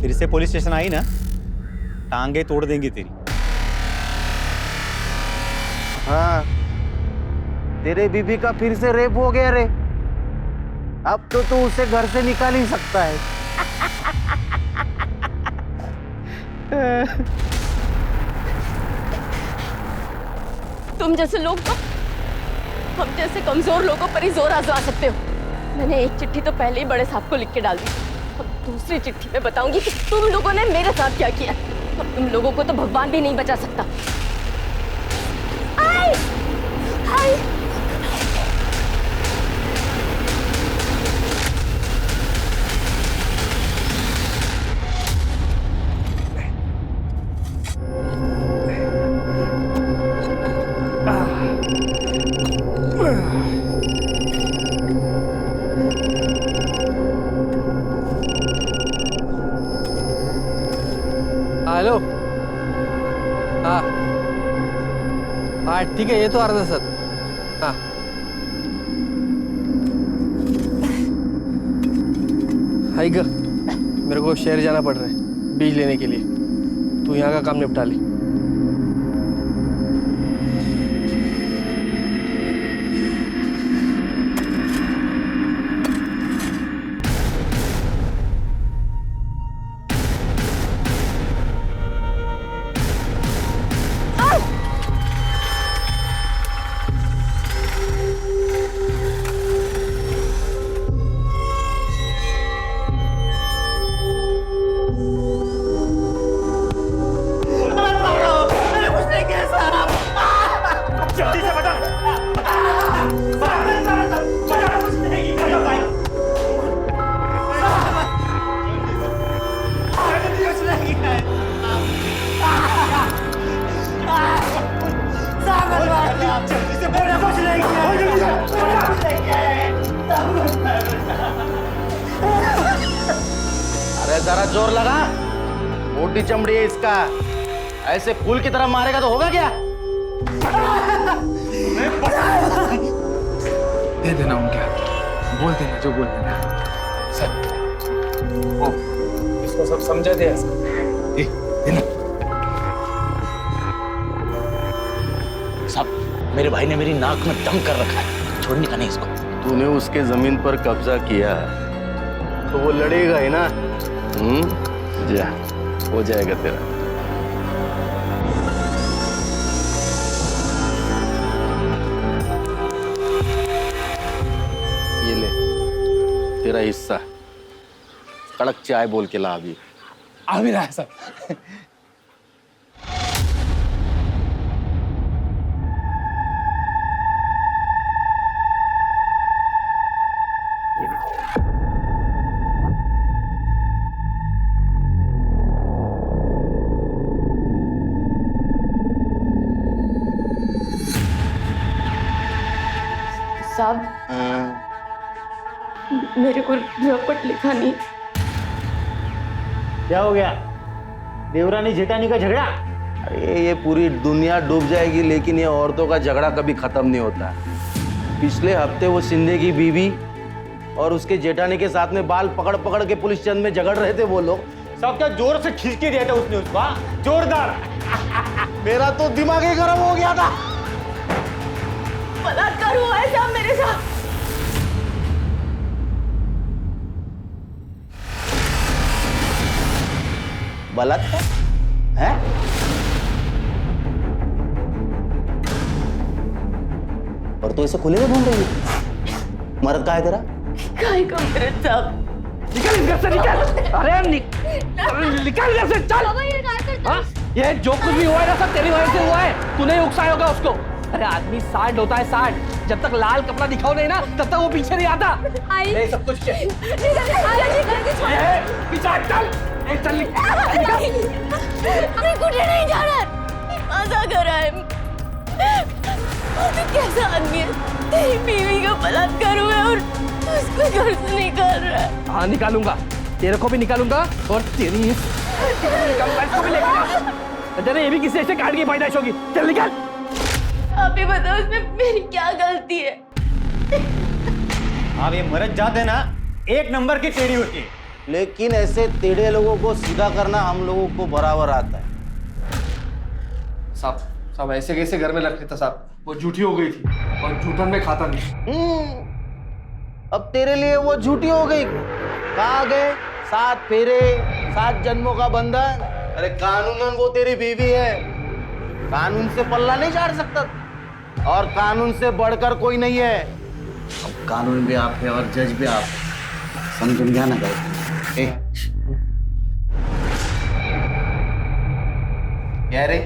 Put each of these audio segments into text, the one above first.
फिर से police station आई ना, टांगे तोड़ देंगे तेरी। हाँ, तेरे बीबी का फिर से रेप हो गया रे। अब तो तू उसे घर से निकाल ही सकता है। तुम जैसे लोग तो हम जैसे कमजोर लोगों पर ही जोर आजमा सकते हो। मैंने एक चिट्ठी तो पहले ही बड़े साहब को लिख के डाल दी। अब दूसरी चिट्ठी में बताऊंगी कि तुम लोगों ने मेरे साथ क्या किया। अब तुम लोगों को तो भगवान भी नहीं बचा सकता। आई! आई! हेलो। हाँ हाँ ठीक है, ये तो अर्धा सर। हाँ हाई ग, मेरे को शहर जाना पड़ रहा है बीज लेने के लिए। तू यहाँ का काम निपटा ली। अरे जरा जोर लगा, मोटी चमड़ी है इसका। ऐसे फूल की तरह मारेगा तो होगा क्या? दे देना उनके हाथ, बोल देना जो बोल देना। सर, ओ, इसको सब समझा दिया सर। देना। सब मेरे भाई ने मेरी नाक में दम कर रखा है, छोड़ने का नहीं इसको। तूने उसके जमीन पर कब्जा किया तो वो लड़ेगा ही ना। जा, हो जाएगा तेरा। ये ले तेरा हिस्सा, कड़क चाय बोल के ला अभी। आ भी रहा है सर। साहब, मेरे को रपट लिखा नहीं। क्या हो गया? देवरानी जेठानी का झगड़ा? अरे ये पूरी दुनिया डूब जाएगी लेकिन ये औरतों का झगड़ा कभी खत्म नहीं होता। पिछले हफ्ते वो सिंधे की बीवी और उसके जेठानी के साथ में बाल पकड़ पकड़ के पुलिस चंद में झगड़ रहे थे वो लोग। सब क्या जोर से खींच के दिया था उसने उसको, जोरदार। मेरा तो दिमाग ही गर्म हो गया था। बलात्कार हुआ है साहब मेरे साथ। बलात्कार है? और तू इसे खुले में ढूंढ रही है? मर्द कहाँ है तेरा? काय का मर्द साहब? निकल इधर से, निकल। अरे निकल इधर से, चल। हाँ, ये जो कुछ भी हुआ है ना सब तेरी वजह से हुआ है। तूने ही उकसाया होगा उसको। अरे आदमी सांड होता है, सांड। जब तक लाल कपड़ा दिखाओ नहीं ना तब तक वो पीछे नहीं आता। ये सब कुछ क्या? पीछे चल, चल नहीं जाना। मजा कर रहा है। तू कैसा आदमी है? तेरी बीवी का बलात्कार हुआ है और तू उसको घर से निकाल रहा है। हाँ निकालूंगा, तेरे को भी निकालूंगा और तेरी इसको भी लेकर जा। ये भी किसी ऐसे काट की पैदाइश होगी। चल निकाल। आप ही बताओ इसमें मेरी क्या गलती है? आप ये मरद जात है ना, एक नंबर की टेढ़ी होती है। लेकिन ऐसे टेढ़े लोगों को सीधा करना हम लोगों को बराबर आता है। साहब ऐसे कैसे घर में रख लेता साहब? वो झूठी हो गई थी और झूठन में खाता नहीं। अब तेरे लिए वो झूठी हो गई। कहाँ गए 7 फेरे 7 जन्मों का बंधन? अरे कानूनन वो तेरी बीवी है, कानून से पल्ला नहीं झाड़ सकता, और कानून से बढ़कर कोई नहीं है। अब कानून भी आप है और जज भी आप है, समझ गया ना गए? क्या रे,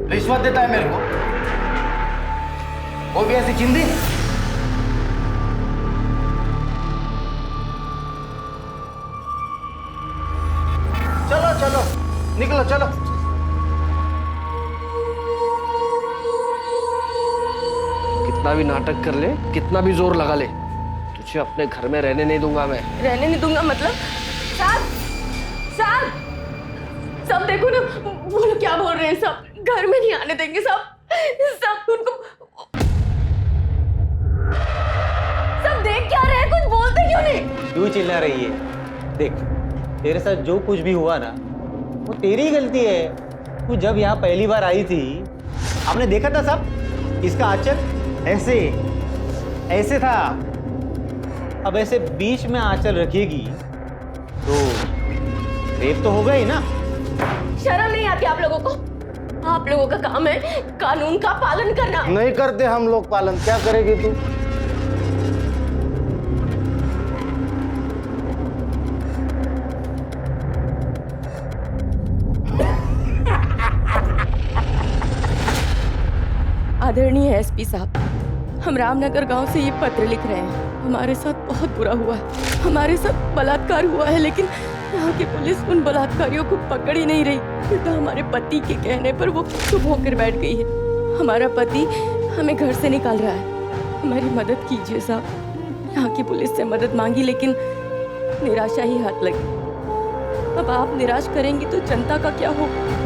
रिश्वत देता है मेरे को, वो भी ऐसी चिंदी? चलो चलो निकलो चलो। कितना भी नाटक कर ले, कितना भी जोर लगा ले, तुझे अपने घर में रहने नहीं दूंगा मैं। रहने नहीं दूंगा मतलब? साहब साहब सब देखो ना, वो लोग क्या बोल रहे हैं। सब घर में नहीं आने देंगे। सब उनको सब देख क्या रहे हैं, कुछ बोलते क्यों नहीं? क्यों चिल्ला रही है? देख, तेरे साथ जो कुछ भी हुआ ना, वो तेरी गलती है। तू जब यहाँ पहली बार आई थी, आपने देखा था सब, इसका आंचल ऐसे ऐसे था। अब ऐसे बीच में आंचल रखेगी तो रेप तो होगा ही ना। शर्म नहीं आती आप लोगों को? आप लोगों का काम है कानून का पालन करना। नहीं करते हम लोग पालन, क्या करेगी तू? आदरणीय एसपी साहब, हम रामनगर गांव से ये पत्र लिख रहे हैं। हमारे साथ बहुत बुरा हुआ है, हमारे साथ बलात्कार हुआ है, लेकिन यहाँ की पुलिस उन बलात्कारियों को पकड़ ही नहीं रही। उल्टा हमारे पति के कहने पर वो चुप होकर बैठ गई है। हमारा पति हमें घर से निकाल रहा है, हमारी मदद कीजिए साहब। यहाँ की पुलिस से मदद मांगी लेकिन निराशा ही हाथ लगी। अब आप निराश करेंगी तो जनता का क्या होगा?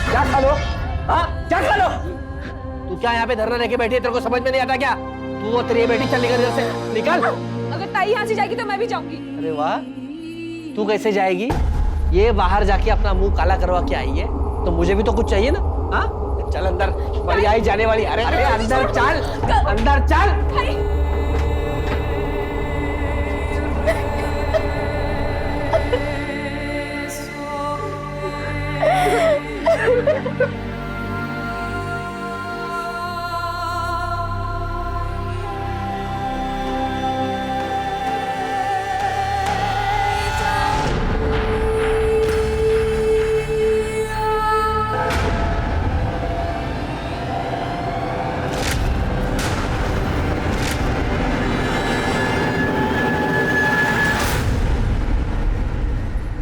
क्या खा लो? हाँ क्या खा लो? तू क्या यहाँ पे धरना लेके बैठी है? तेरे को समझ में नहीं आता क्या? तू और तेरी बेटी चल निकल इधर से, निकल। अगर ताई यहाँ से जाएगी तो मैं भी जाऊंगी। अरे वाह, तू कैसे जाएगी? ये बाहर जाके अपना मुंह काला करवा के आई है, तो मुझे भी तो कुछ चाहिए ना। हाँ चल अंदर, बड़ी आई जाने वाली। अरे अरे अंदर चल, अंदर चल।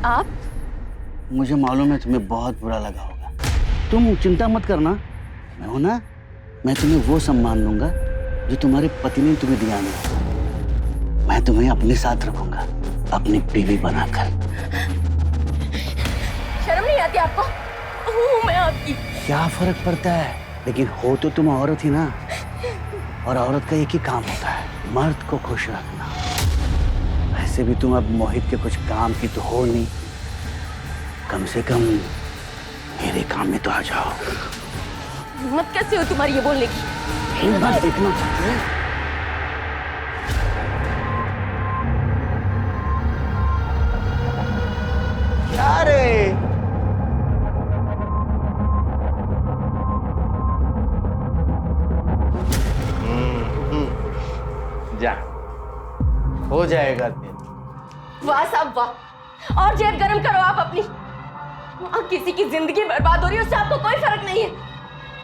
आप? मुझे मालूम है तुम्हें बहुत बुरा लगा होगा। तुम चिंता मत करना, मैं हूं ना। मैं तुम्हें वो सम्मान दूंगा जो तुम्हारे पति ने तुम्हें दिया नहीं। मैं तुम्हें अपने साथ रखूंगा, अपनी बीवी बनाकर। शर्म नहीं आती आपको? हूँ मैं आपकी। क्या फर्क पड़ता है, लेकिन हो तो तुम औरत ही ना, और औरत का एक ही काम होता है, मर्द को खुश रखना। वैसे भी तुम अब मोहित के कुछ काम की तो हो नहीं, कम से कम मेरे काम में तो आ जाओ। हिम्मत कैसे हो तुम्हारी ये बोलने की? हिम्मत देखना चाहते हैं? क्या रे? जा, हो जाएगा तेरा। वाह साहब वाह, और जेब गरम करो आप अपनी। वहाँ किसी की जिंदगी बर्बाद हो रही है, उससे आपको कोई फर्क नहीं है।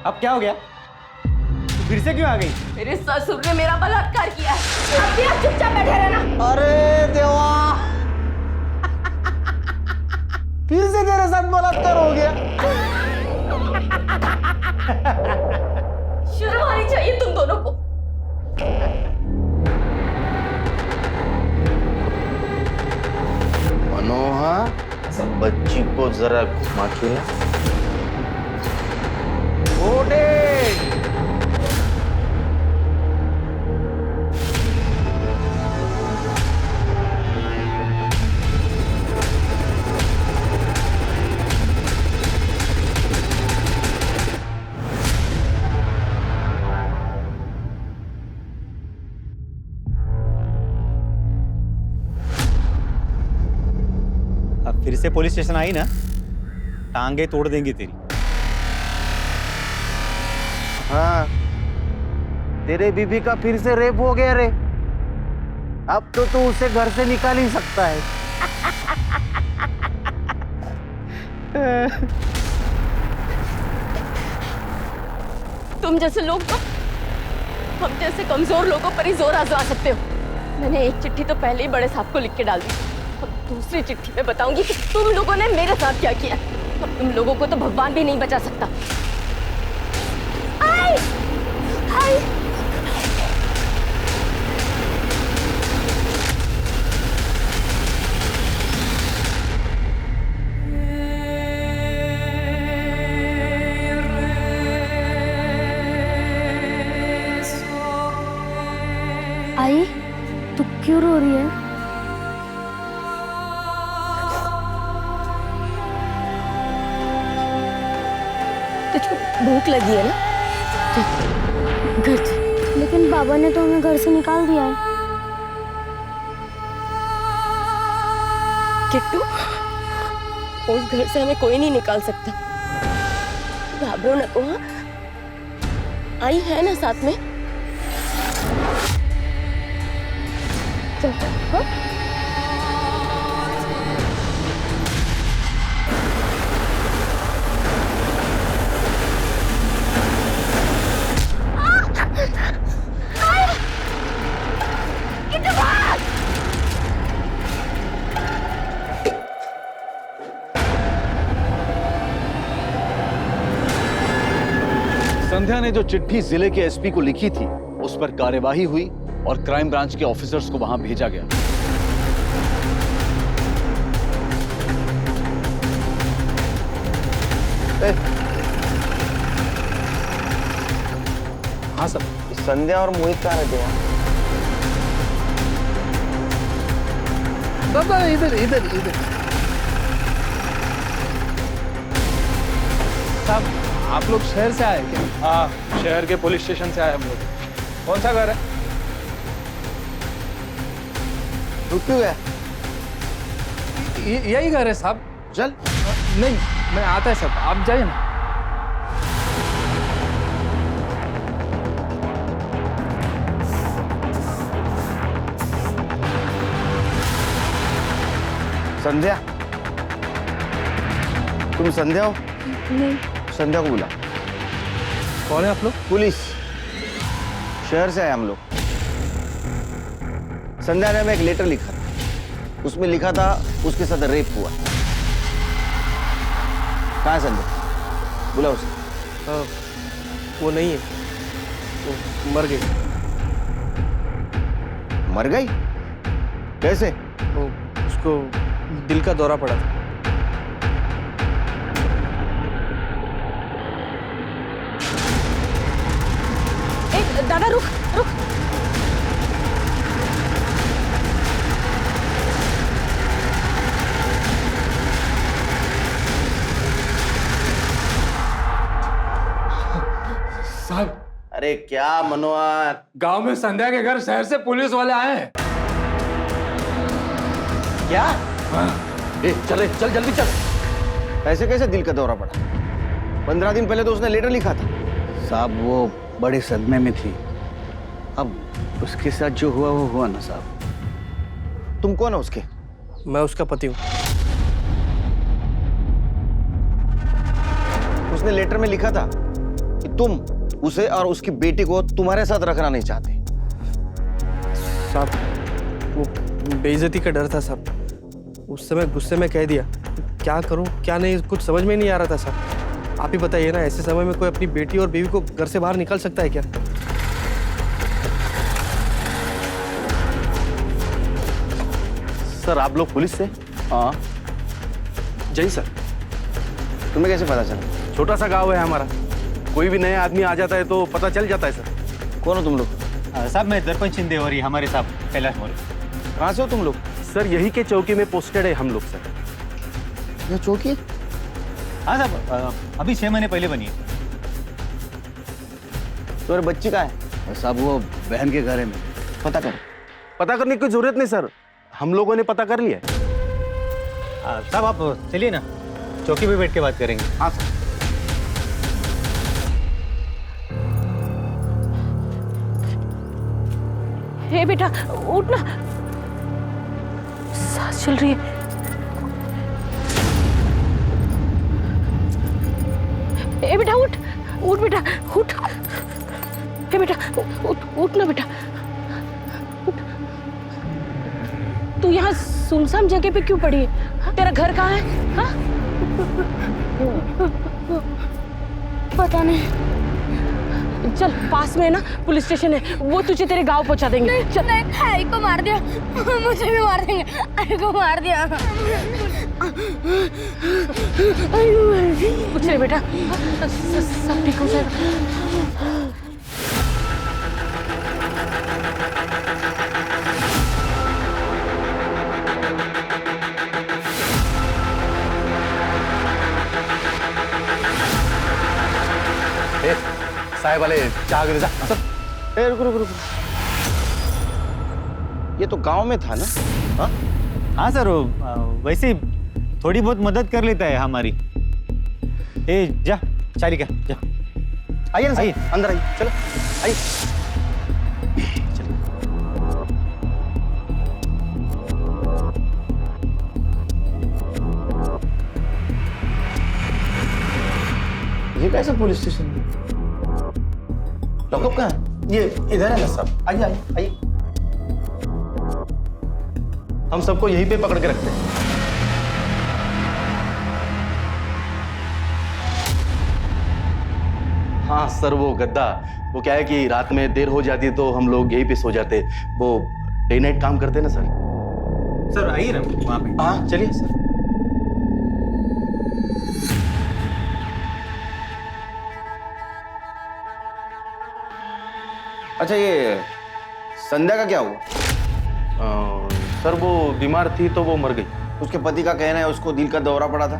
अब क्या हो गया? तू फिर से क्यों आ गई? मेरे ससुर ने मेरा बलात्कार किया है। अब भी आप चुपचाप बैठे रहना। अरे देवा, फिर से तेरे साथ बलात्कार हो गया। शर्म आनी चाहिए तुम दोनों को। बच्ची को जरा घुमा के ला। ओडे! अब फिर से पुलिस स्टेशन आई ना, टांगे तोड़ देंगी तेरी। हाँ, तेरे बीबी का फिर से रेप हो गया रे। अब तो तू उसे घर से निकाल ही सकता है। तुम जैसे लोग तो हम जैसे कमजोर लोगों पर ही जोर आजमा सकते हो। मैंने एक चिट्ठी तो पहले ही बड़े साहब को लिख के डाल दी। अब दूसरी चिट्ठी में बताऊंगी कि तुम लोगों ने मेरे साथ क्या किया। अब तुम लोगों को तो भगवान भी नहीं बचा सकता। आई! आई! आई, तू क्यों रो रही है? तुझको भूख लगी है ना? घर चल। लेकिन बाबा ने तो हमें घर से निकाल दिया है। किट्टू, उस घर से हमें कोई नहीं निकाल सकता। घाबरो न को। हाँ? आई है ना साथ में? चल, हाँ? संध्या ने जो चिट्ठी जिले के एसपी को लिखी थी, उस पर कार्यवाही हुई और क्राइम ब्रांच के ऑफिसर्स को वहां भेजा गया। हाँ सर। संध्या और मोहित कहाँ रहते हैं? बाबा इधर इधर इधर। साहब, आप लोग शहर से आए क्या? हाँ, शहर के पुलिस स्टेशन से आए हम लोग। कौन सा घर है? रुक क्यों गया? यही घर है साहब। चल। नहीं, मैं आता है साहब, आप जाइए ना। संध्या, तुम संध्या हो? नहीं। संध्या को बुला। कौन है आप लोग? पुलिस, शहर से आए हम लोग। संध्या ने हमें एक लेटर लिखा था, उसमें लिखा था उसके साथ रेप हुआ। कहाँ है संध्या? बुला उसे। वो नहीं है, वो मर गई। मर गई? कैसे? वो उसको दिल का दौरा पड़ा था। दादा रुक रुक। साहब, अरे क्या मनोहर, गांव में संध्या के घर शहर से पुलिस वाले आए हैं। क्या? चल जल्दी चल। ऐसे कैसे दिल का दौरा पड़ा? 15 दिन पहले तो उसने लेटर लिखा था। साहब, वो बड़े सदमे में थी। अब उसके साथ जो हुआ वो हुआ ना साहब। तुम कौन हो उसके? मैं उसका पति हूँ। उसने लेटर में लिखा था कि तुम उसे और उसकी बेटी को तुम्हारे साथ रखना नहीं चाहते। साहब, वो बेइज्जती का डर था साहब। उस समय गुस्से में कह दिया। क्या करूं क्या नहीं कुछ समझ में नहीं आ रहा था साहब। आप ही बताइए ना, ऐसे समय में कोई अपनी बेटी और बीवी को घर से बाहर निकाल सकता है क्या? सर, आप लोग पुलिस से? हाँ, जी सर। तुम्हें कैसे पता चला? छोटा सा गांव है हमारा, कोई भी नया आदमी आ जाता है तो पता चल जाता है सर। कौन हो तुम लोग? साहब मैं दर्पण शिंदे और ये हमारे साहब कैलाश मौर्य। कहाँ से हो तुम लोग? सर यही के चौकी में पोस्टेड है हम लोग सर। ये चौकी? हाँ साहब, अभी 6 महीने पहले बनी है। तुम्हारी बच्ची कहाँ है? साहब वो बहन के घर है में। पता करो। पता करने की जरूरत नहीं सर, हम लोगों ने पता कर लिया। साहब आप चलिए ना, चौकी पे बैठ के बात करेंगे। हाँ सर। हे बेटा उठ ना, सांस चल रही है। ए बेटा उठ, उठ बेटा उठ। हे बेटा उठ ना बेटा उठ। तू यहाँ सुनसान जगह पे क्यों पड़ी है? तेरा घर कहाँ है? हाँ? पता नहीं। चल पास में है ना पुलिस स्टेशन है, वो तुझे तेरे गांव पहुंचा देंगे। चल। नहीं, आई को मार दिया, मुझे भी मार देंगे। आई को मार दिया। कुछ नहीं बेटा, सब ठीक हो जाएगा। साहेब वाले चाह गिर जा सर। ए, रुको रुको रुको। ये तो गांव में था ना? हाँ? हाँ सर, वैसे ही थोड़ी बहुत मदद कर लेता है हमारी। ए जा चालिका जा। आइए ना आइए। सर, अंदर आइए, चलो आइए। ये कैसा पुलिस स्टेशन है? लॉकअप कहाँ है? ये इधर है ना साहब। आइए आइए आइए। हम सबको यहीं पे पकड़ के रखते हैं। हाँ सर, वो गद्दा, वो क्या है कि रात में देर हो जाती है तो हम लोग यहीं पे सो जाते। वो डे नाइट काम करते हैं ना सर। सर आइए ना वहाँ पे। हाँ चलिए सर। अच्छा ये संध्या का क्या हुआ? सर वो बीमार थी तो वो मर गई। उसके पति का कहना है उसको दिल का दौरा पड़ा था।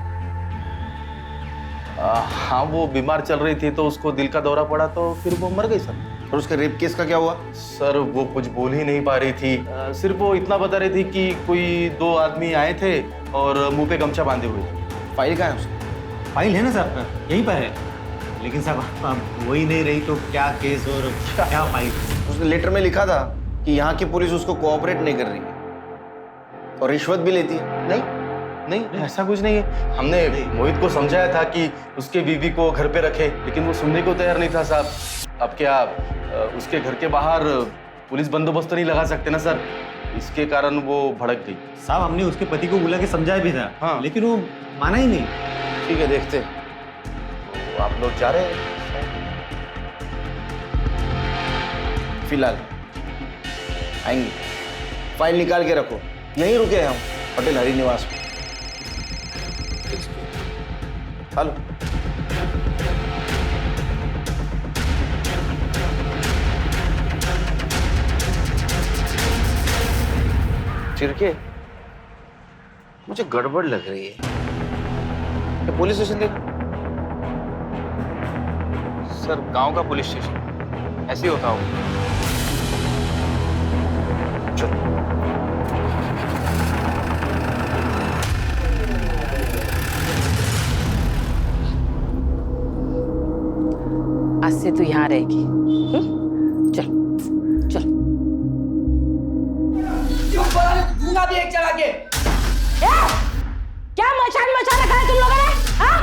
हाँ वो बीमार चल रही थी तो उसको दिल का दौरा पड़ा तो फिर वो मर गई सर। और उसके रेप केस का क्या हुआ? सर वो कुछ बोल ही नहीं पा रही थी, सिर्फ वो इतना बता रही थी कि कोई 2 आदमी आए थे और मुंह पे गमछा बांधे हुए थे। फाइल कहाँ है उसकी? फाइल है ना साहब, यहीं पर है। लेकिन साहब आप वही नहीं रही तो क्या केस और क्या फाइल? उसने लेटर में लिखा था कि यहाँ की पुलिस उसको कोऑपरेट नहीं कर रही है और रिश्वत भी लेती है। नहीं नहीं ऐसा कुछ नहीं है। हमने मोहित को समझाया था कि उसके बीवी को घर पे रखे, लेकिन वो सुनने को तैयार नहीं था साहब। अब क्या उसके घर के बाहर पुलिस बंदोबस्त नहीं लगा सकते ना सर, इसके कारण वो भड़क गई। साहब हमने उसके पति को बुला के समझाया भी था। हाँ। लेकिन वो माना ही नहीं। ठीक है देखते हैं। तो आप लोग जा रहे हैं? फिलहाल आएंगे। फाइल निकाल के रखो, यहीं रुके हैं हम पटेल हरि निवास में। हेलो चिरके, मुझे गड़बड़ लग रही है। ये पुलिस स्टेशन देखो। सर गांव का पुलिस स्टेशन ऐसे ही होता होगा। आज से तू यहाँ रहेगी। चल चल। दूंगा भी एक चला के। क्या मचान मचा रखा है तुम लोगों ने? हाँ?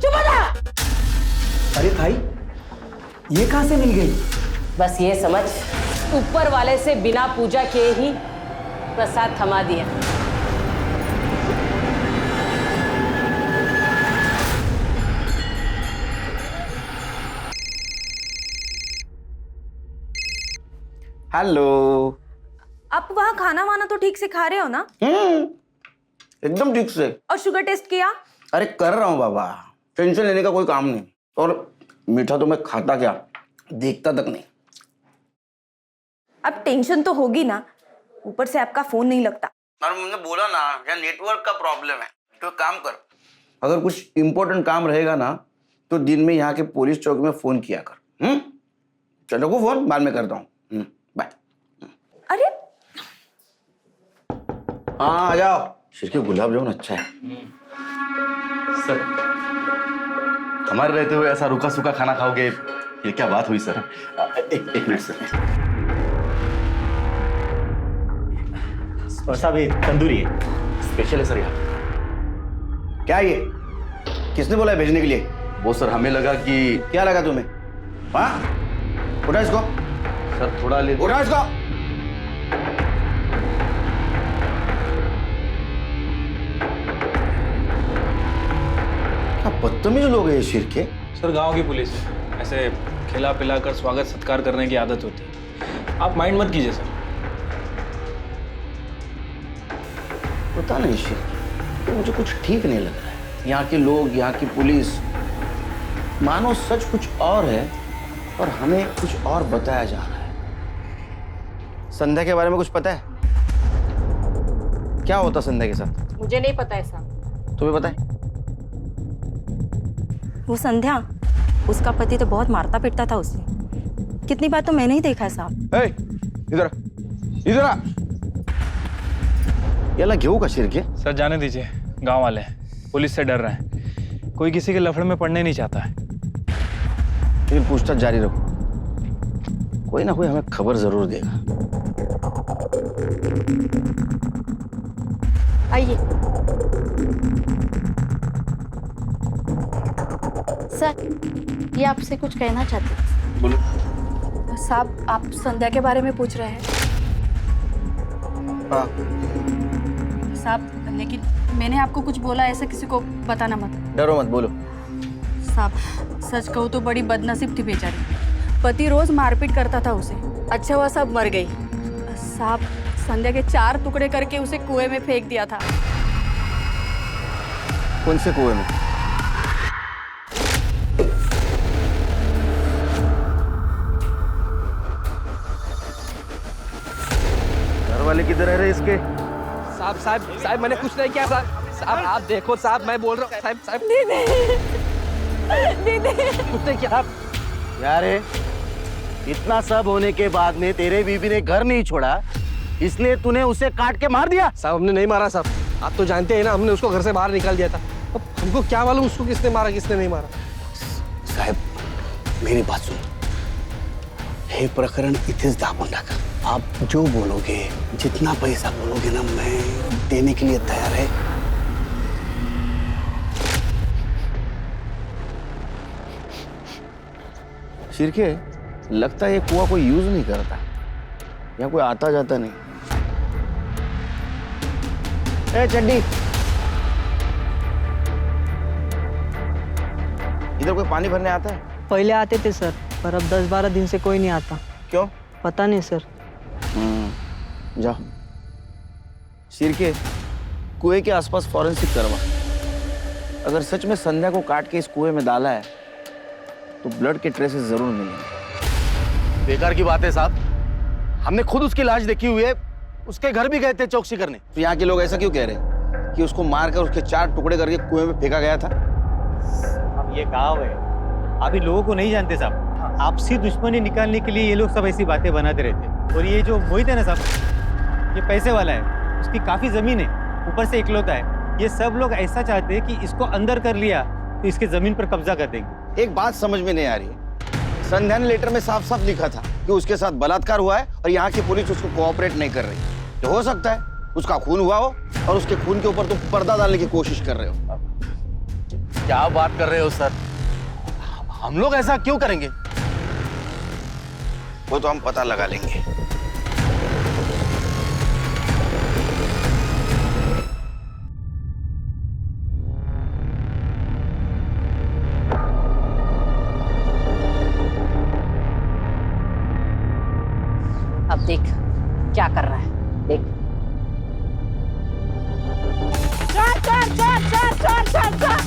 चुप हो जा। अरे भाई ये कहाँ से मिल गई? बस ये समझ, ऊपर वाले से बिना पूजा किए ही प्रसाद थमा दिया। हेलो। आप वहाँ खाना वाना तो ठीक से खा रहे हो ना? एकदम ठीक से। और शुगर टेस्ट किया? अरे कर रहा हूँ बाबा, टेंशन लेने का कोई काम नहीं। और मीठा तो मैं खाता क्या, देखता तक नहीं। अब टेंशन तो होगी ना, ऊपर से आपका फोन नहीं लगता। और मैंने बोला ना, यहाँ नेटवर्क का प्रॉब्लम है। तो काम कर, अगर कुछ इंपॉर्टेंट काम रहेगा ना तो दिन में यहाँ के पुलिस चौक में फोन किया कर। चलो को फोन बाद में करता हूँ। बाय। अरे हाँ आ जाओ। शिरके गुलाब जामुन अच्छा है सर, हमारे रहते हुए ऐसा रूखा सूखा खाना खाओगे, ये क्या बात हुई सर? एक मिनट सर। और साहब ये तंदूरी है, स्पेशल है सर यहाँ। क्या ये, किसने बोला है भेजने के लिए? वो सर हमें लगा कि क्या लगा तुम्हें? हाँ उठा इसको, सर थोड़ा ले उठा इसको। क्या बदतमीज लोग हैं ये शिरके। सर गांव की पुलिस है, ऐसे खिला पिला कर स्वागत सत्कार करने की आदत होती है, आप माइंड मत कीजिए सर। पता नहीं शिरके, तो मुझे कुछ ठीक नहीं लग रहा है। यहाँ के लोग, यहाँ की पुलिस, मानो सच कुछ और है और हमें कुछ और बताया जा रहा है। संध्या के बारे में कुछ पता है? क्या होता संध्या के साथ? मुझे नहीं पता है साहब। तुम्हें पता है? वो संध्या, उसका पति तो बहुत मारता पीटता था उसे। कितनी बार तो मैंने ही देखा है साहब। इधर इधर आ। याला घेऊ का शिरके? सर जाने दीजिए, गांव वाले हैं, पुलिस से डर रहे हैं, कोई किसी के लफड़े में पड़ने नहीं चाहता है। लेकिन पूछताछ जारी रखो, कोई ना कोई हमें खबर जरूर देगा। आइए। सर, ये आपसे कुछ कहना चाहते हैं। बोलो। साहब, आप संध्या के बारे में पूछ रहे हैं। हाँ साहब, लेकिन मैंने आपको कुछ बोला, ऐसा किसी को बताना मत। डरो मत, बोलो। साहब, सच कहूँ तो बड़ी बदनसीब थी बेचारी। पति रोज मारपीट करता था उसे। अच्छा हुआ साहब मर गई। साहब, संध्या के 4 टुकड़े करके उसे कुएं में फेंक दिया था। कौन से कुएं में? घर वाले किधर है रे इसके? साहब साहब साहब, मैंने कुछ नहीं किया साहब। साहब आप देखो साहब, मैं बोल रहा हूँ साहब साहब। कुछ नहीं किया साहब। यार इतना सब होने के बाद में तेरे बीबी ने घर नहीं छोड़ा, इसलिए तूने उसे काट के मार दिया? साहब हमने नहीं मारा साहब, आप तो जानते हैं ना, हमने उसको घर से बाहर निकाल दिया था। अब हमको क्या मालूम उसको किसने मारा किसने नहीं मारा। साहेब मेरी बात सुन, हे प्रकरण इथेच दाबून टाका। आप जो बोलोगे, जितना पैसा बोलोगे ना, मैं देने के लिए तैयार है। शिरके, लगता है ये कुआं कोई यूज नहीं करता, यहाँ कोई आता जाता नहीं। ए चड्डी, इधर कोई पानी भरने आता है? पहले आते थे सर, पर अब 10-12 दिन से कोई नहीं आता। क्यों? पता नहीं सर। जाओ। शिरके, कुएं के आसपास फॉरेंसिक करवा। अगर सच में संध्या को काट के इस कुएं में डाला है तो ब्लड के ट्रेसेस जरूर मिलेंगे। बेकार की बात है साहब, हमने खुद उसकी लाश देखी हुई है, उसके घर भी गए थे चौकसी करने। तो यहाँ के लोग ऐसा क्यों कह रहे हैं कि उसको मारकर उसके 4 टुकड़े करके कुएं में फेंका गया था? अब ये गाँव है, आप इन लोगों को नहीं जानते साहब। आपसी दुश्मनी निकालने के लिए ये लोग सब ऐसी बातें बनाते रहते हैं। और ये जो मोहित है ना साहब, ये पैसे वाला है, उसकी काफी जमीन है, ऊपर से इकलौता है। ये सब लोग ऐसा चाहते हैं कि इसको अंदर कर लिया तो इसके जमीन पर कब्जा कर देंगे। एक बात समझ में नहीं आ रही है, संध्या ने लेटर में साफ साफ लिखा था कि उसके साथ बलात्कार हुआ है और यहाँ की पुलिस उसको कोऑपरेट नहीं कर रही। तो हो सकता है उसका खून हुआ हो और उसके खून के ऊपर तुम पर्दा डालने की कोशिश कर रहे हो। क्या बात कर रहे हो सर, हम लोग ऐसा क्यों करेंगे? वो तो हम पता लगा लेंगे। अब देख क्या कर रहा है, देख। चल चल चल चल चल चल चल।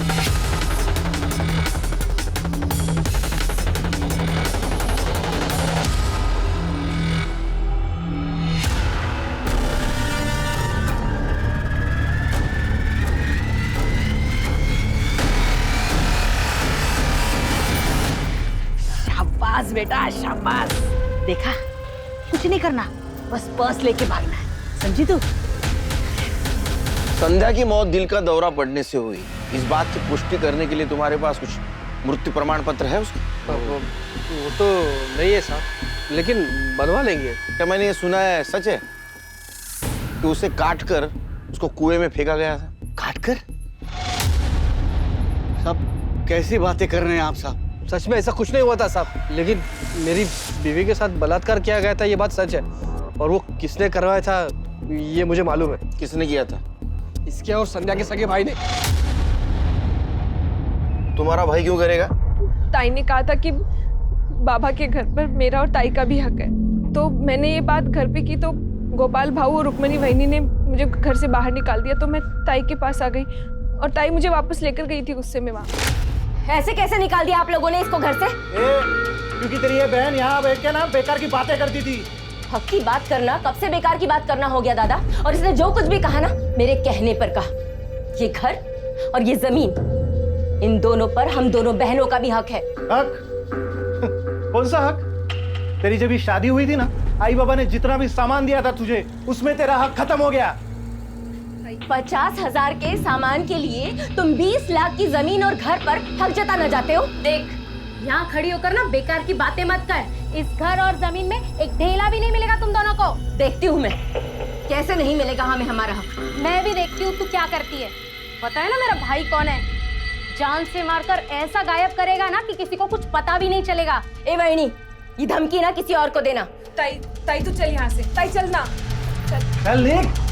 शाबाश बेटा शाबाश। देखा, कुछ नहीं करना, बस पर्स लेके भागना है, समझी तू? संध्या की मौत दिल का दौरा पड़ने से हुई, इस बात की पुष्टि करने के लिए तुम्हारे पास कुछ मृत्यु प्रमाण पत्र है उसका? वो तो नहीं है साहब, लेकिन बनवा लेंगे। क्या मैंने ये सुना है सच है कि उसे काट कर उसको कुएं में फेंका गया था? काट कर? साहब कैसी बातें कर रहे हैं आप साहब? सच में ऐसा कुछ नहीं हुआ था साहब, लेकिन मेरी बीवी के साथ बलात्कार किया गया था, ये बात सच है। और वो किसने करवाया था ये मुझे मालूम है। किसने किया था? इसके और संध्या के सगे भाई ने। तुम्हारा भाई क्यों करेगा? ताई ने कहा था कि बाबा के घर पर मेरा और ताई का भी हक है, तो मैंने ये बात घर पे की तो गोपाल भाऊ और रुक्मणी वहिनी ने मुझे घर से बाहर निकाल दिया। तो मैं ताई के पास आ गई और ताई मुझे वापस लेकर गई थी गुस्से में वहाँ। ऐसे कैसे निकाल दिया आप लोगों ने इसको घर से? क्योंकि तेरी ये बहन यहाँ बैठ के ना बेकार की बातें करती थी। हक की बात करना कब से बेकार की बात करना हो गया दादा? और इसने जो कुछ भी कहा ना मेरे कहने पर कहा। ये घर और ये जमीन, इन दोनों पर हम दोनों बहनों का भी हक है। हक? कौन सा हक? तेरी जब ये शादी हुई थी ना, आई बाबा ने जितना भी सामान दिया था तुझे, उसमें तेरा हक खत्म हो गया। 50,000 के सामान के लिए तुम 20 लाख की जमीन और घर पर हक जताना चाहते हो? देख, यहाँ खड़ी होकर ना बेकार की बातें मत कर। इस घर और जमीन में एक ढेला भी नहीं मिलेगा तुम दोनों को। देखती हूँ मैं कैसे नहीं मिलेगा हमें हमारा हक। मैं भी देखती हूँ तू क्या करती है। पता है ना मेरा भाई कौन है? जान से मारकर ऐसा गायब करेगा ना कि किसी को कुछ पता भी नहीं चलेगा। ए वहिनी, ये धमकी ना किसी और को देना। ताई तू चल यहाँ से, ताई चल ना। चल निक।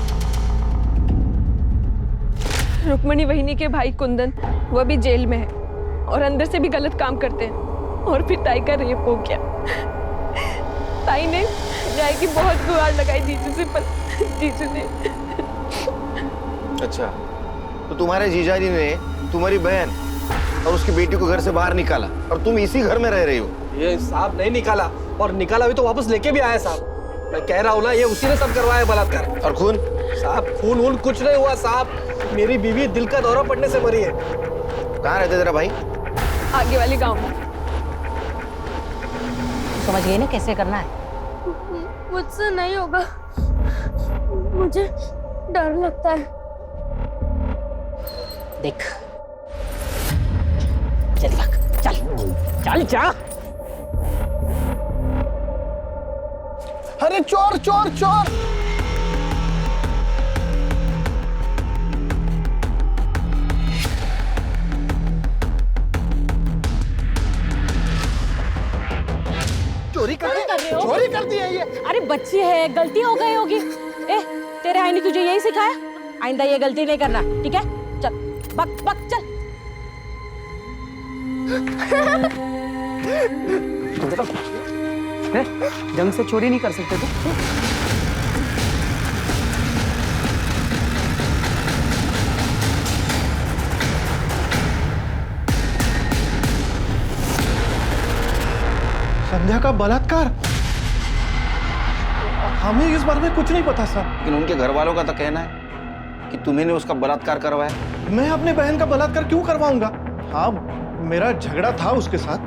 रुक्मणी वहिनी के भाई कुंदन, वो भी जेल में है और अंदर से भी गलत काम करते हैं। और फिर ताई का रेप हो गया। ताई ने न्याय की बहुत गुहार लगाई जीजू से, पर जीजू ने। अच्छा, तो तुम्हारे जीजाजी ने तुम्हारी बहन और उसकी बेटी को घर से बाहर निकाला और तुम इसी घर में रह रही हो? ये साहब नहीं निकाला, और निकाला भी तो वापस लेके भी आया साहब। मैं कह रहा हूँ ना, ये उसी ने सब करवाया बलात्कार। और खून? साहब खून वून कुछ नहीं हुआ साहब, मेरी बीवी दिल का दौरा पड़ने से मरी है। कहाँ रहते तेरा भाई? आगे वाले गांव में। समझ गई ना कैसे करना है? मुझसे नहीं होगा, मुझे डर लगता है। देख, चल भाग, चल चल जा। अरे चोर चोर चोर! चोरी कर रहे हो? चोरी कर दी है ये। अरे बच्ची है, गलती हो गई होगी। ए, तेरे आई ने तुझे यही सिखाया? आइंदा ये गलती नहीं करना, ठीक है? चल बक बक चल। ढंग से चोरी नहीं कर सकते तुम? संध्या का बलात्कार? हमें इस बारे में कुछ नहीं पता सर। लेकिन उनके घर वालों का तो कहना है कि तुम्ही ने उसका बलात्कार करवाया। मैं अपने बहन का बलात्कार क्यों करवाऊंगा? हाँ, मेरा झगड़ा था उसके साथ,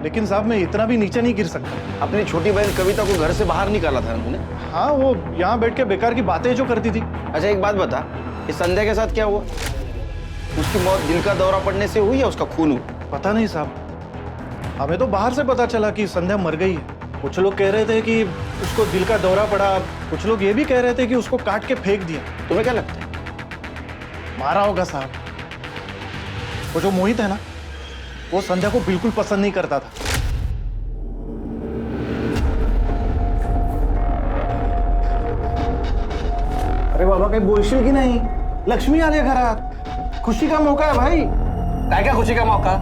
लेकिन साहब मैं इतना भी नीचे नहीं गिर सकता। अपनी छोटी बहन कविता को घर से बाहर निकाला था उन्होंने? हाँ, वो यहाँ बैठ के बेकार की बातें जो करती थी। अच्छा एक बात बता, इस संध्या के साथ क्या हुआ? उसकी मौत दिल का दौरा पड़ने से हुई या उसका खून हुआ? पता नहीं साहब, हमें तो बाहर से पता चला कि संध्या मर गई है। कुछ लोग कह रहे थे कि उसको दिल का दौरा पड़ा, कुछ लोग ये भी कह रहे थे कि उसको काट के फेंक दिया। तुम्हें क्या लगता है? मारा होगा साहब। वो जो मोहित है ना, वो संध्या को बिल्कुल पसंद नहीं करता था। अरे बाबा काही बोलशील की नाही? लक्ष्मी आली घरात, खुशी का मौका है भाई। क्या खुशी का मौका?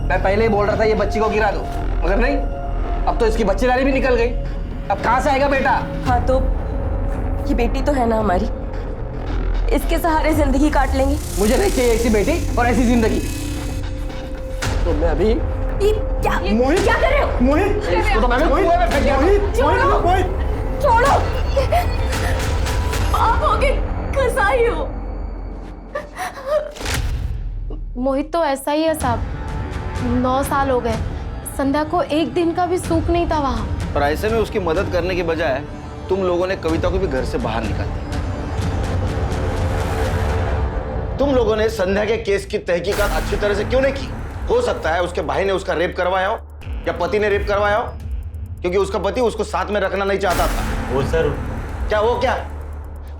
मैं पहले ही बोल रहा था ये बच्ची को गिरा दो, मगर नहीं, अब तो इसकी बच्चेदारी भी निकल गई। अब कहाँ से आएगा बेटा? हाँ तो ये बेटी तो है ना हमारी, इसके सहारे जिंदगी काट लेंगे। मुझे नहीं चाहिए ऐसी बेटी और ऐसी जिंदगी। तो मैं अभी मोहित, क्या कर रहे हो? मोहित, इसको तो मैं कुएं में फेंक दिया। मोहित, छोड़ो, आप हो गए कसाई हो। मोहित तो ऐसा ही है साहब, 9 साल हो गए। संध्या को एक दिन का भी सुख नहीं था वहाँ। और ऐसे में उसकी मदद करने के बजाय तुम लोगों ने कविता को भी घर से बाहर निकाल दिया। तुम लोगों ने संध्या के केस की तहकीकात अच्छी तरह से क्यों नहीं की? हो सकता है उसके भाई ने उसका रेप करवाया हो या पति ने रेप करवाया हो, क्योंकि उसका पति उसको साथ में रखना नहीं चाहता था। वो सर, क्या वो क्या?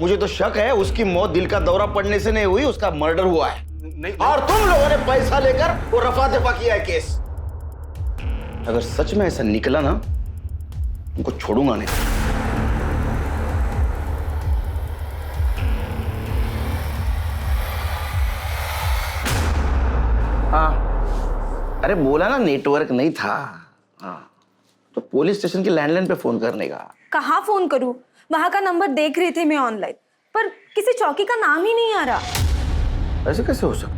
मुझे तो शक है उसकी मौत दिल का दौरा पड़ने से नहीं हुई, उसका मर्डर हुआ है। नहीं, और तुम लोगों ने पैसा लेकर वो रफा दफा किया है केस। अगर सच में ऐसा निकला ना, उनको छोड़ूंगा नहीं। हाँ, अरे बोला ना नेटवर्क नहीं था। हाँ, तो पुलिस स्टेशन के लैंडलाइन पे फोन करने का। कहाँ फोन करूँ? वहाँ का नंबर देख रही थी मैं ऑनलाइन, पर किसी चौकी का नाम ही नहीं आ रहा। ऐसे कैसे हो सकता?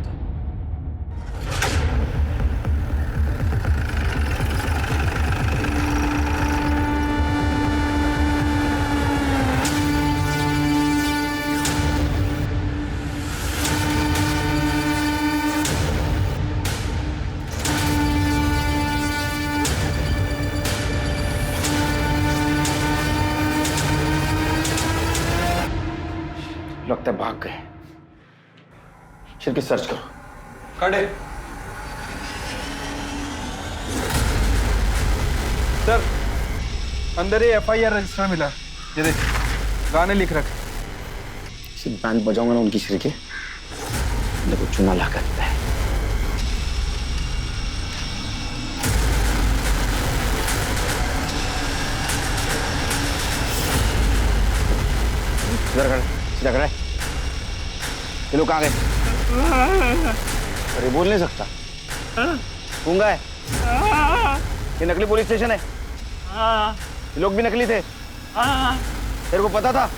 लगता है भाग गए। शिरकी सर्च करो। खड़े सर, अंदर ही FIR रजिस्टर मिला। ये देख, गाने लिख रखे। बैंड बजाऊंगा ना उनकी शिरके, देखो चुना ला करता है। इधर खड़े, सीधा खड़े। ये लोग कहाँ गए? अरे बोल नहीं सकता। गूंगा है? ये नकली पुलिस स्टेशन है। ये लोग भी नकली थे। तेरे को पता था?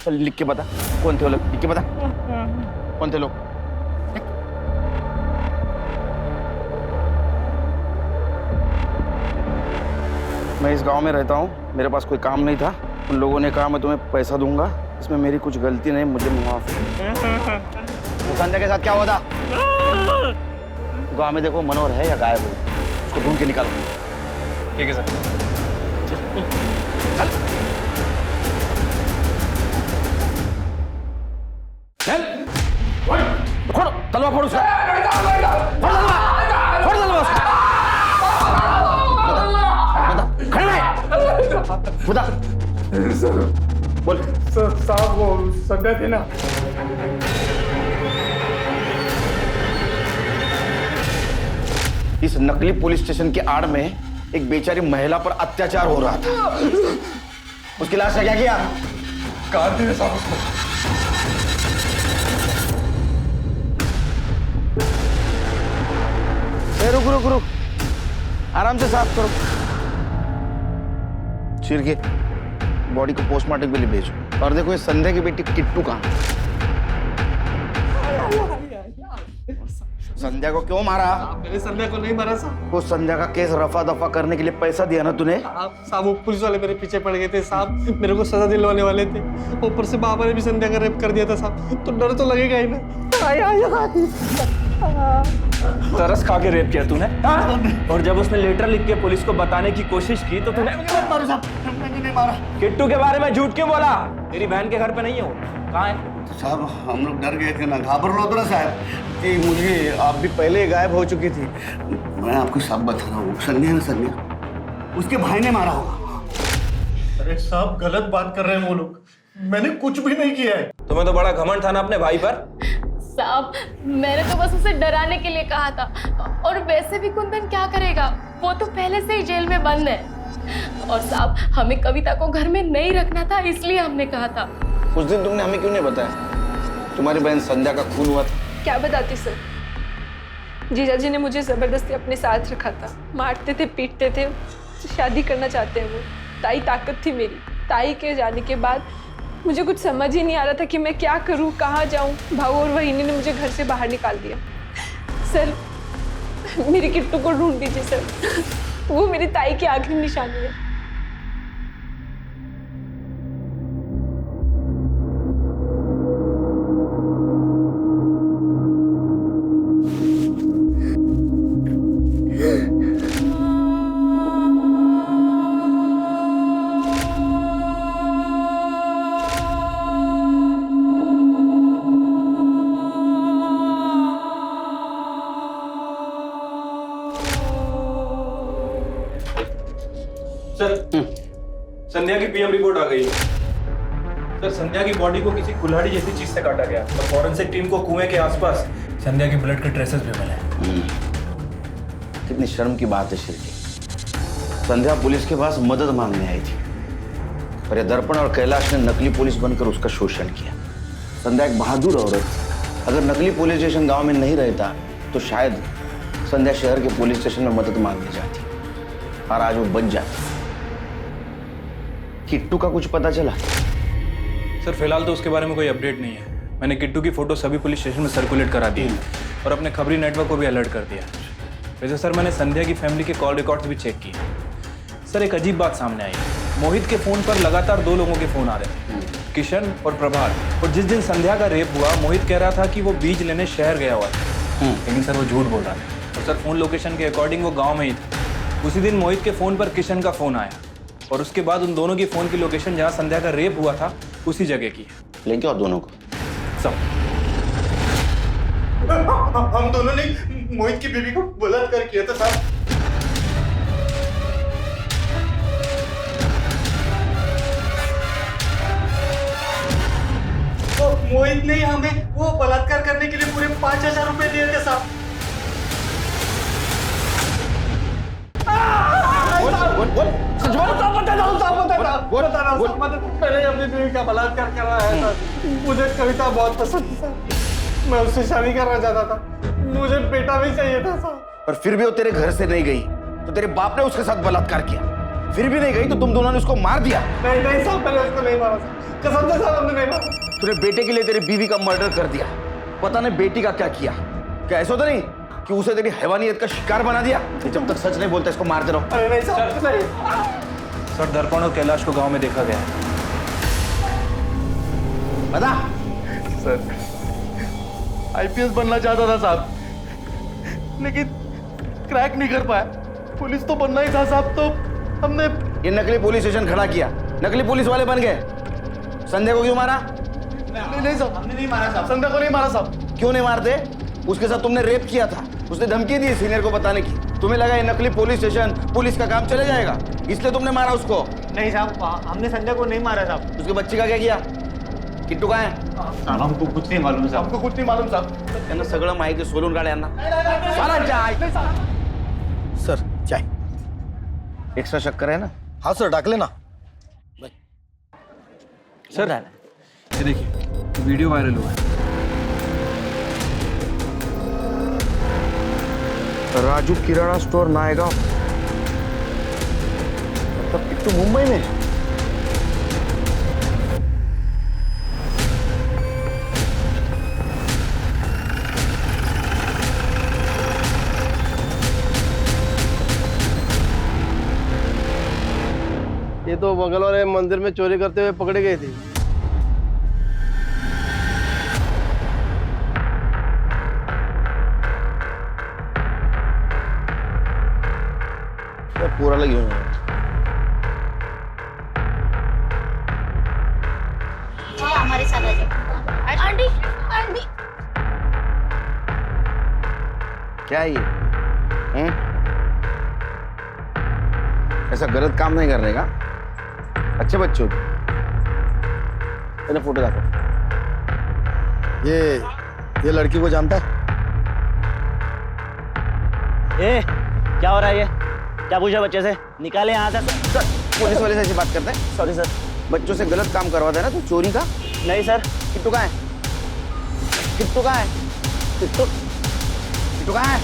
चल लिख के बता, कौन थे वो लोग? लिख के बता, कौन थे लोग? मैं इस गांव में रहता हूँ, मेरे पास कोई काम नहीं था। उन लोगों ने कहा मैं तुम्हें पैसा दूंगा, इसमें मेरी कुछ गलती नहीं, मुझे माफ। तो संध्या के साथ क्या हुआ था? गांव में देखो मनोहर है या गायब हो, उसको ढूंढ के निकालो। ठीक है सर। चल फोड़ो, तलवार फोड़ो उसका। फोड़ तलवार, फोड़ तलवार उसका। बता, खड़े रहे। बता, बोल। साहब वो संध्या थी ना। इस नकली पुलिस स्टेशन के आड़ में एक बेचारी महिला पर अत्याचार हो रहा था। उसकी लाश का क्या किया? काट दिया साहब उसको। रुक रुक रुक, आराम से साफ करो। चीर के बॉडी को पोस्टमार्टम के लिए भेजो। और देखो ये संध्या की बेटी किट्टू कहाँ? संध्या को क्यों मारा? मैंने संध्या को नहीं मारा साहब। वो संध्या का केस रफा दफा करने के लिए पैसा दिया ना तूने? साहब वो पुलिस वाले मेरे पीछे पड़ गए थे साहब, मेरे को सजा दिलवाने वाले थे। ऊपर से बाबा ने भी संध्या का रेप कर दिया था साहब, तो डर तो लगेगा ही ना। तरस खा के रेप किया तूने? और जब उसने लेटर लिख के पुलिस को बताने की कोशिश की तो तूने नहीं मारा। किट्टू के बारे में झूठ क्यों बोला? मेरी बहन के घर पे नहीं है वो, कहाँ है? तो साहब हम लोग डर गए थे ना, घाबर लो तो ना साहब कि मुझे आप भी पहले गायब हो चुकी थी। मैं आपको सब बता रहा हूँ, संध्या ना संध्या उसके भाई ने मारा होगा। अरे साहब गलत बात कर रहे हैं वो लोग, मैंने कुछ भी नहीं किया है। तुम्हें तो बड़ा घमंड था ना अपने भाई पर। साहब मैंने तो बस उसे डराने के लिए कहा था, और वैसे भी कुंदन क्या करेगा, वो तो पहले से ही जेल में बंद है। और साहब हमें कविता को घर में नहीं रखना था, इसलिए हमने कहा था। उस दिन तुमने हमें क्यों नहीं बताया तुम्हारी बहन संध्या का खून हुआ था? क्या बताती सर, जीजा जी ने मुझे जबरदस्ती अपने साथ रखा था, मारते थे, पीटते थे, शादी करना चाहते हैं वो। ताई ताकत थी मेरी। ताई के जाने के बाद मुझे कुछ समझ ही नहीं आ रहा था कि मैं क्या करूं, कहाँ जाऊं। भाऊ और वहीनी ने मुझे घर से बाहर निकाल दिया। सर मेरी किट्टू को ढूंढ दीजिए सर, वो मेरी ताई की आखिरी निशानी है। पोस्टमार्टम रिपोर्ट आ गई। सर संध्या की बॉडी को किसी कुल्हाड़ी जैसी चीज से काटा गया और फॉरेंसिक टीम को कुएं के आसपास संध्या के ब्लड के ट्रेसेस भी मिले। कितनी शर्म की बात है शिल्पी। संध्या पुलिस के पास मदद मांगने आई थी और ये दर्पण और कैलाश ने नकली पुलिस बनकर उसका शोषण किया। संध्या एक बहादुर औरत थी। अगर नकली पुलिस स्टेशन गांव में नहीं रहता तो शायद संध्या शहर के पुलिस स्टेशन में मदद मांगने जाती और आज वो बच जाती। किट्टू का कुछ पता चला? सर फिलहाल तो उसके बारे में कोई अपडेट नहीं है। मैंने किट्टू की फोटो सभी पुलिस स्टेशन में सर्कुलेट करा दी है और अपने खबरी नेटवर्क को भी अलर्ट कर दिया। वैसे सर मैंने संध्या की फैमिली के कॉल रिकॉर्ड्स भी चेक किए। सर एक अजीब बात सामने आई। मोहित के फोन पर लगातार 2 लोगों के फोन आ रहे थे, किशन और प्रभात। और जिस दिन संध्या का रेप हुआ मोहित कह रहा था कि वो बीज लेने शहर गया हुआ था, लेकिन सर वो झूठ बोल रहा था। और सर फोन लोकेशन के अकॉर्डिंग वो गाँव में ही था। उसी दिन मोहित के फोन पर किशन का फोन आया और उसके बाद उन दोनों की फोन की लोकेशन जहाँ संध्या का रेप हुआ था उसी जगह की है। लेके आओ दोनों को। सब हम दोनों ने मोहित की बीवी को बलात्कार किया था साहब। तो मोहित ने हमें वो बलात्कार करने के लिए पूरे 5,000 रुपए दिए थे साहब। मैंने अपनी बीवी का बलात्कार करा है सर। मुझे कविता बहुत पसंद थी सर। मैं उससे शादी करना चाहता था। मुझे बेटा भी चाहिए था सर। पर फिर भी वो तेरे घर से नहीं गई तो तेरे बाप ने उसके साथ बलात्कार किया। फिर भी नहीं गई तो तुम दोनों ने उसको मार दिया। नहीं नहीं साहब, मैंने उसको नहीं मारा साहब। कसम से साहब हमने नहीं मारा। तूने बेटे के लिए तेरी बीवी का मर्डर कर दिया। पता नहीं बेटी का क्या किया। क्या ऐसा तो नहीं कि उसे तेरी हैवानियत का शिकार बना दिया? जब तक सच नहीं बोलता इसको मारते रहो। अरे नहीं साहब, नहीं। सर दर्पण और कैलाश को गांव में देखा गया है। बता। सर आईपीएस बनना चाहता था साहब, लेकिन क्रैक नहीं कर पाया। पुलिस तो बनना ही था साहब, तो हमने ये नकली पुलिस स्टेशन खड़ा किया। नकली पुलिस वाले बन गए। संध्या को क्यों मारा? नहीं साहब, हमने नहीं मारा साहब। संध्या को नहीं मारा साहब। क्यों नहीं मारते? उसके साथ तुमने रेप किया था। उसने धमकी दी सीनियर को बताने की। तुम्हें लगा ये नकली पुलिस स्टेशन पुलिस का काम चले जाएगा, इसलिए तुमने मारा उसको। नहीं साहब, हमने संध्या को नहीं मारा साहब। उसके बच्चे का क्या किया? किट्टू कहाँ है? हमको कुछ नहीं मालूम साहब। हमको कुछ नहीं मालूम साहब। त्यांना सगळं माहिती सोलून काढ यांना. चला चाय. सर चाय. एक्स्ट्रा शक्कर है ना? हाँ सर डाक लेना. सर ये देखिए वीडियो वायरल हुआ है. राजू किराना स्टोर नायगांव. मतलब किट्टू मुंबई में. ये तो बगल वाले मंदिर में चोरी करते हुए पकड़े गए थे. पूरा लगी हुई हमारे साथ आ जाओ. आंटी आंटी क्या है ये? ऐसा गलत काम नहीं करने का. अच्छे बच्चों की. पहले फोटो दिखाओ. ये लड़की को जानता है? क्या हो रहा है ये? क्या पूछा बच्चे से? निकाले यहाँ से. सर पुलिस वाले से ऐसी बात करते हैं? Sorry sir. बच्चों से गलत काम करवाता है ना तू चोरी का? नहीं सर. किट्टू कहाँ है? किट्टू कहाँ है? किट्टू कहाँ है?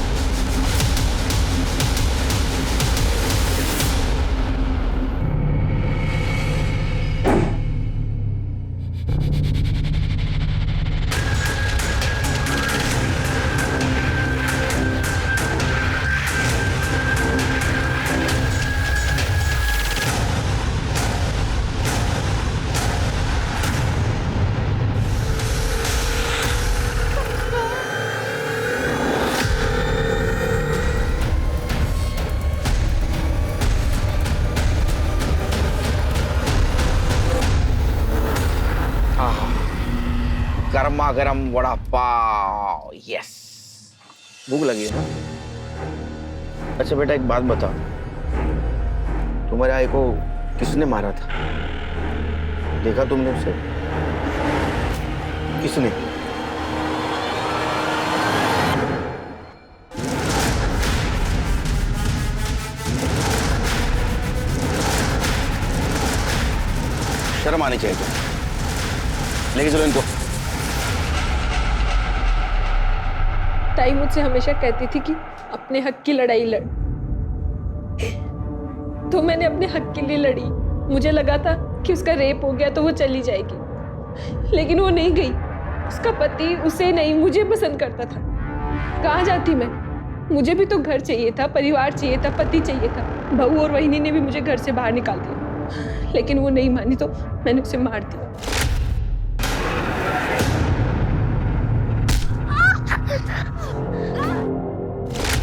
गर्मा गर्म वड़ा पाव. यस. भूख लगी है ना? अच्छा बेटा एक बात बताओ, तुम्हारे आई को किसने मारा था? देखा तुमने उसे? किसने? शर्म आनी चाहिए तुम्हें। लेके चलो इनको। ताई मुझसे हमेशा कहती थी कि अपने हक की लड़ाई लड़, तो मैंने अपने हक के लिए लड़ी। मुझे लगा था कि उसका रेप हो गया तो वो चली जाएगी, लेकिन वो नहीं गई। उसका पति उसे नहीं, मुझे पसंद करता था। कहाँ जाती मैं? मुझे भी तो घर चाहिए था, परिवार चाहिए था, पति चाहिए था। बहू और वहिनी ने भी मुझे घर से बाहर निकाल दिया, लेकिन वो नहीं मानी तो मैंने उसे मार दिया।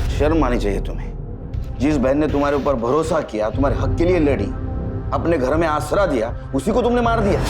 शर्म आनी चाहिए तुम्हें। जिस बहन ने तुम्हारे ऊपर भरोसा किया, तुम्हारे हक के लिए लड़ी, अपने घर में आसरा दिया, उसी को तुमने मार दिया।